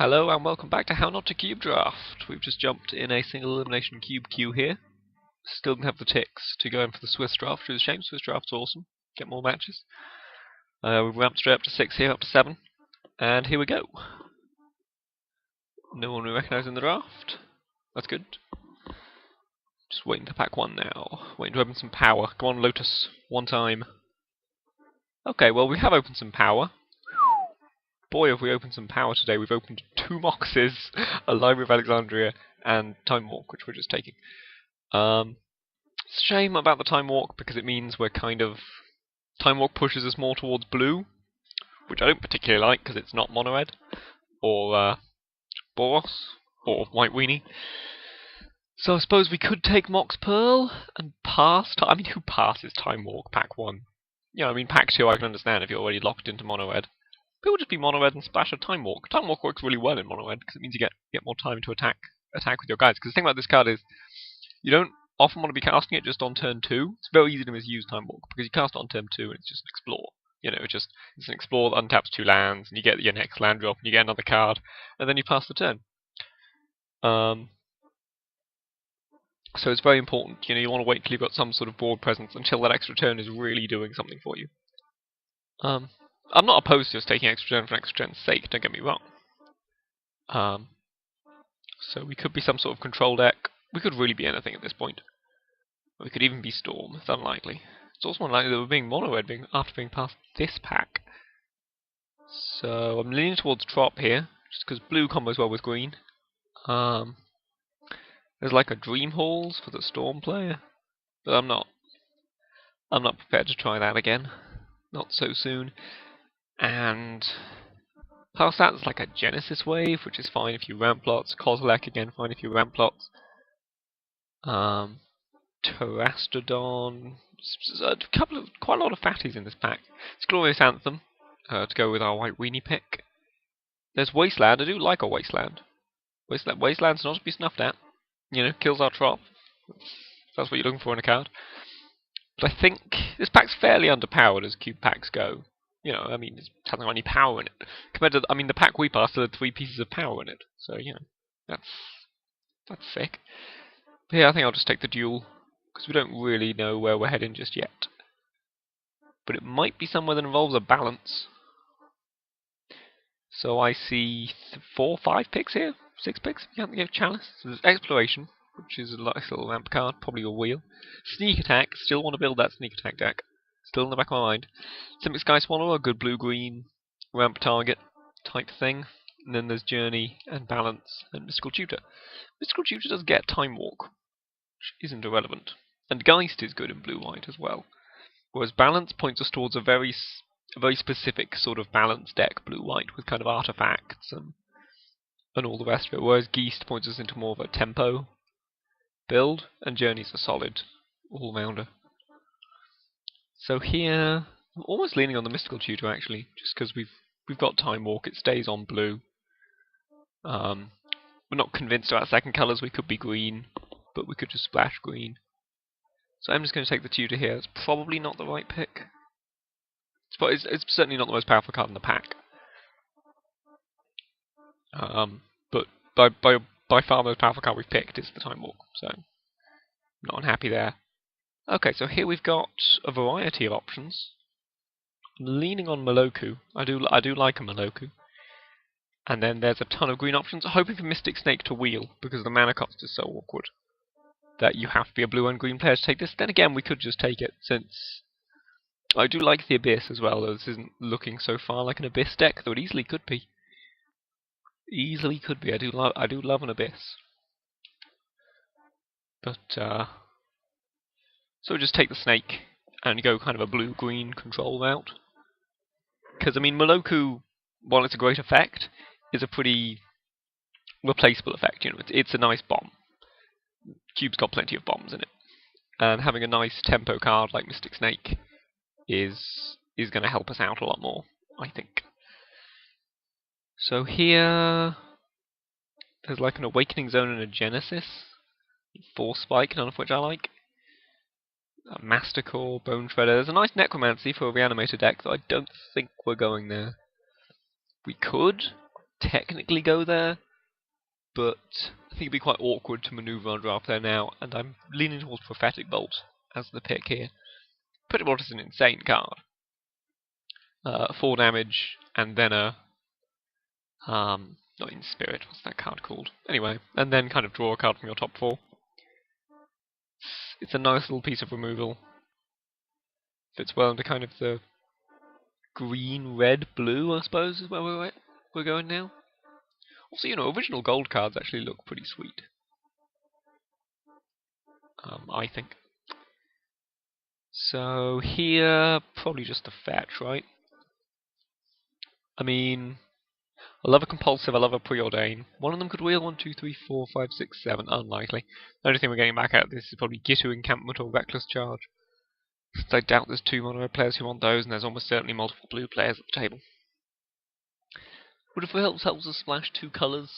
Hello and welcome back to How Not to Cube Draft. We've just jumped in a single elimination cube queue here. Still don't have the ticks to go in for the Swiss draft, which is a shame. Swiss draft's awesome. Get more matches. We've ramped straight up to 6 here, up to 7. And here we go. No one we recognise in the draft. That's good. Just waiting to pack one now. Waiting to open some power. Come on, Lotus. One time. Okay, well we have opened some power. Boy, have we opened some power today. We've opened 2 Moxes, a Library of Alexandria, and Time Walk, which we're just taking. It's a shame about the Time Walk, because it means we're kind of... Time Walk pushes us more towards blue, which I don't particularly like, because it's not mono red, or Boros, or White Weenie. So I suppose we could take Mox Pearl, and pass... I mean, who passes Time Walk, pack 1? You know, I mean, pack 2 I can understand if you're already locked into mono red. People just be mono red and splash a Time Walk. Time Walk works really well in mono red because it means you get more time to attack with your guys. Because the thing about this card is you don't often want to be casting it just on turn 2. It's very easy to misuse Time Walk because you cast it on turn 2 and it's just an explore. You know, it's an explore that untaps 2 lands and you get your next land drop and you get another card and then you pass the turn. So it's very important. You know, you want to wait till you've got some sort of board presence until that extra turn is really doing something for you. I'm not opposed to just taking extra turn for extra turn's sake, don't get me wrong. So we could be some sort of control deck. We could really be anything at this point. We could even be Storm, it's unlikely. It's also unlikely that we're being mono red after being past this pack. So I'm leaning towards Trop here, just because blue combos well with green. There's like a Dream Halls for the Storm player, but I'm not prepared to try that again. Not so soon. And past that, there's like a Genesis Wave, which is fine if you ramp plots. Kozilek, again, fine if you ramp plots. Terastodon. Quite a lot of fatties in this pack. It's Glorious Anthem, to go with our White Weenie pick. There's Wasteland. I do like a Wasteland. Wasteland's not to be snuffed at. You know, kills our Trop. That's what you're looking for in a card. But I think this pack's fairly underpowered as cube packs go. You know, I mean, it hasn't got any power in it. Compared to, I mean, the pack we passed had 3 pieces of power in it. So, you know, that's sick. But yeah, I think I'll just take the duel, because we don't really know where we're heading just yet. But it might be somewhere that involves a balance. So I see 4, 5 picks here? 6 picks? You can't give Chalice. So there's Exploration, which is a nice little ramp card, probably a wheel. Sneak Attack, still want to build that Sneak Attack deck. Still in the back of my mind. Simic Sky Swallower, a good blue-green ramp target type thing. And then there's Journey and Balance and Mystical Tutor. Mystical Tutor does get Time Walk, which isn't irrelevant. And Geist is good in blue-white as well. Whereas Balance points us towards a very specific sort of balance deck, blue-white, with kind of artifacts and all the rest of it. Whereas Geist points us into more of a tempo build, and Journey's a solid all-rounder. So here, I'm almost leaning on the Mystical Tutor actually, just because we've got Time Walk, it stays on blue. We're not convinced about second colours, we could be green, but we could just splash green. So I'm just going to take the Tutor here. It's probably not the right pick. It's certainly not the most powerful card in the pack. But by far the most powerful card we've picked is the Time Walk, so I'm not unhappy there. Okay, so here we've got a variety of options. I'm leaning on Moloku. I do like a Moloku. And then there's a ton of green options, hoping for Mystic Snake to wheel, because the mana cost is so awkward that you have to be a blue and green player to take this. Then again, we could just take it, since I do like the Abyss as well, though this isn't looking so far like an Abyss deck, though it easily could be. Easily could be. I do love an Abyss. But so just take the snake and go kind of a blue-green control route. Because, I mean, Moloku, while it's a great effect, is a pretty replaceable effect. You know, it's a nice bomb. Cube's got plenty of bombs in it. And having a nice tempo card like Mystic Snake is going to help us out a lot more, I think. So here, there's like an Awakening Zone and a Genesis. 4 Spike, none of which I like. Mastercore, Bone Shredder. There's a nice Necromancy for a Reanimator deck, though I don't think we're going there. We could. technically go there, but I think it'd be quite awkward to maneuver our draft there now, and I'm leaning towards Prophetic Bolt as the pick here. Prophetic Bolt is an insane card. 4 damage, and then a not in Spirit, what's that card called? Anyway, and then kind of draw a card from your top 4. It's a nice little piece of removal. Fits well into kind of the green, red, blue, I suppose, is where we're going now. Also, you know, original gold cards actually look pretty sweet. I think. So here, probably just a fetch, right? I mean, I love a compulsive, I love a preordain. One of them could wheel 1, 2, 3, 4, 5, 6, 7. Unlikely. The only thing we're getting back out of this is probably Gitu Encampment or Reckless Charge. I doubt there's 2 mono red players who want those, and there's almost certainly multiple blue players at the table. Would it help us splash 2 colours,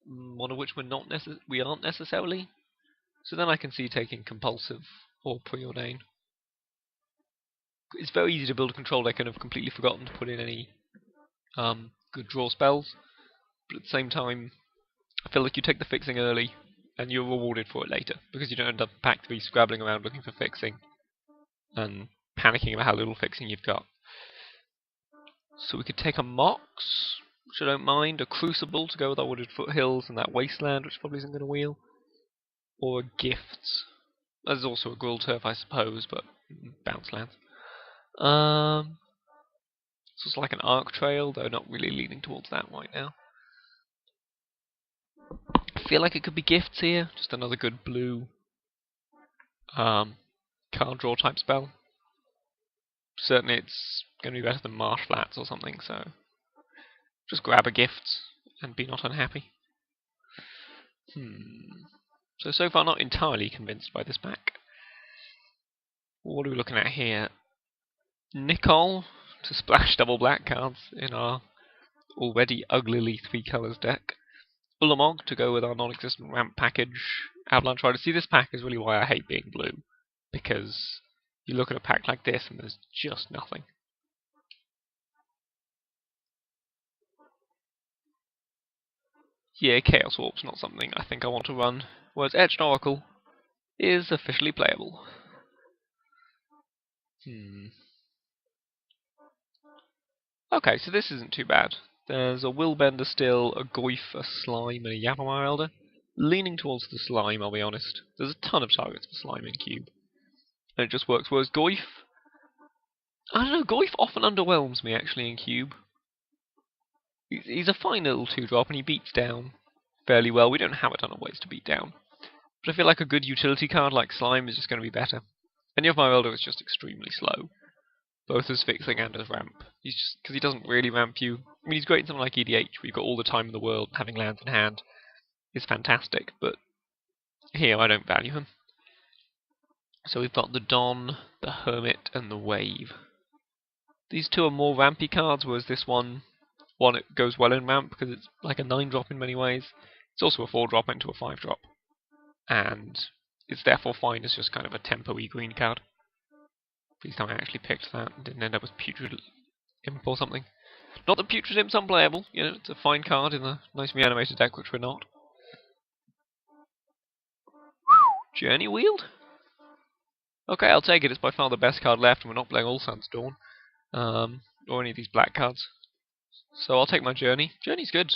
one of which we aren't necessarily? So then I can see taking compulsive or preordain. It's very easy to build a control deck and have completely forgotten to put in any good draw spells, but at the same time, I feel like you take the fixing early and you're rewarded for it later, because you don't end up pack 3 scrabbling around looking for fixing and panicking about how little fixing you've got. So we could take a Mox, which I don't mind, a Crucible to go with our Wooded Foothills and that Wasteland, which probably isn't going to wheel, or a Gift. There's also a Gruul Turf, I suppose, but bounce lands. So it's like an Arc Trail, though not really leaning towards that right now. I feel like it could be Gifts here, just another good blue card draw type spell. Certainly it's going to be better than Marsh Flats or something, so just grab a Gift and be not unhappy. So far not entirely convinced by this pack. What are we looking at here? Nicol to splash double black cards in our already uglily 3 colours deck. Ulamog to go with our non-existent ramp package. Avalanche Rider. See, this pack is really why I hate being blue, because you look at a pack like this and there's just nothing. Yeah, Chaos Warp's not something I think I want to run, whereas Etched Oracle is officially playable. Okay, so this isn't too bad. There's a Willbender still, a Goyf, a Slime, and a Yavimar Elder. Leaning towards the Slime, I'll be honest. There's a ton of targets for Slime in Cube. And it just works, whereas Goyf... I don't know, Goyf often underwhelms me, actually, in Cube. He's a fine little 2-drop, and he beats down fairly well. We don't have a ton of ways to beat down. But I feel like a good utility card like Slime is just going to be better. And Yavimar Elder is just extremely slow, both as fixing and as ramp. He's just, because he doesn't really ramp you. I mean, he's great in something like EDH, where you've got all the time in the world, having lands in hand is fantastic, but here I don't value him. So we've got the Don, the Hermit, and the Wave. These 2 are more rampy cards, whereas this one it goes well in ramp, because it's like a 9-drop in many ways. It's also a 4-drop into a 5-drop. And it's therefore fine as just kind of a tempo-y green card. Please tell me I actually picked that and didn't end up with Putrid Imp or something. Not that Putrid Imp's unplayable, you know, it's a fine card in a nice reanimated deck, which we're not. Journey Wield? Okay, I'll take it. It's by far the best card left, and we're not playing All Suns Dawn. Or any of these black cards. So I'll take my Journey. Journey's good.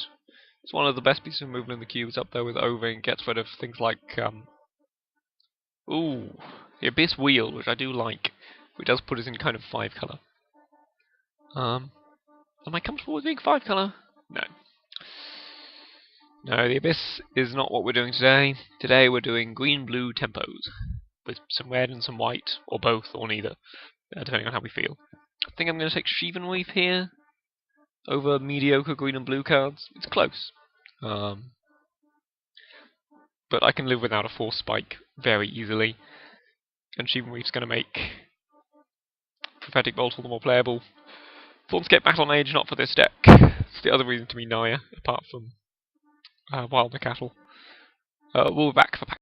It's one of the best pieces of movement in the cube. It's up there with Over and gets rid of things like... the Abyss Wheel, which I do like. Which does put us in kind of 5-colour. Am I comfortable with being 5-colour? No. No, the Abyss is not what we're doing today. Today we're doing green-blue tempos, with some red and some white, or both, or neither, depending on how we feel. I think I'm going to take Sheevan Wave here, over mediocre green and blue cards. It's close. But I can live without a Force Spike very easily, and Sheevan Wave's going to make Prophetic Bolt all the more playable. Thornscape Battle Mage, not for this deck. It's the other reason to be Naya, apart from Wild the Cattle. We'll be back for pack